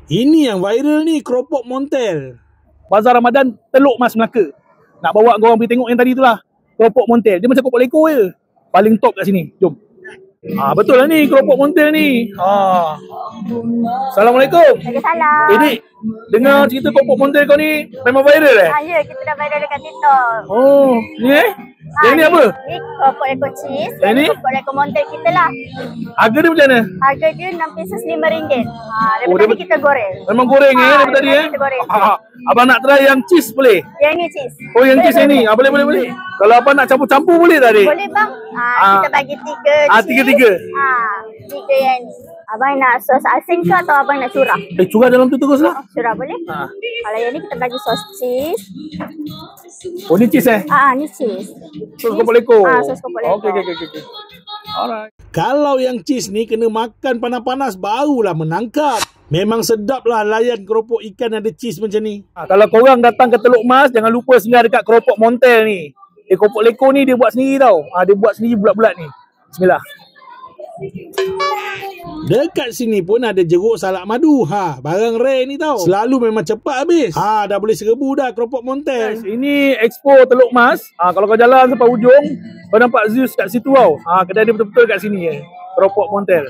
Ini yang viral ni, keropok Montel. Bazar Ramadan Teluk Mas Melaka. Nak bawa korang pergi tengok yang tadi tu lah. Keropok Montel. Dia macam keropok leko je. Paling top kat sini. Jom. Betul lah ni keropok Montel ni. Assalamualaikum. Waalaikumsalam. Dik, dengar cerita keropok Montel kau ni memang viral Ya, kita dah viral dekat TikTok. Ni yang ni apa? Ni keropok leko cheese. Yang ni? Keropok leko Montel kita lah. Harga dia macam mana? Harga dia 6 pieces RM5. Oh, Daripada tadi kita goreng. Memang goreng daripada tadi Kita goreng. Abang nak try yang cheese boleh? Yang ni cheese. Oh, yang cheese yang ni. Boleh. Kalau abang nak campur-campur boleh tak, Dik? Boleh bang. Kita bagi 3 cheese. 3. 3 yang ni. Abang nak sos asin ke atau abang nak curah? Curah dalam tu terus lah. Curah boleh. Kalau yang ni kita bagi sos cheese. Oh, ni cheese Ni cheese. Sos keropok leko. Sos keropok leko. Okay. Alright. Kalau yang cheese ni kena makan panas-panas barulah menangkap. Memang sedap lah layan keropok ikan ada cheese macam ni. Kalau korang datang ke Teluk Mas, jangan lupa singgah dekat keropok Montel ni. Keropok leko ni dia buat sendiri tau. Dia buat sendiri bulat-bulat ni. Bismillah. Dekat sini pun ada jeruk salak madu. Barang rare ni tau. Selalu memang cepat habis. Dah boleh serbu dah keropok Montel. Ini Expo Teluk Mas. Kalau kau jalan sampai ujung, kau nampak Zeus kat situ tau. Kedai dia betul-betul kat sini. Keropok Montel.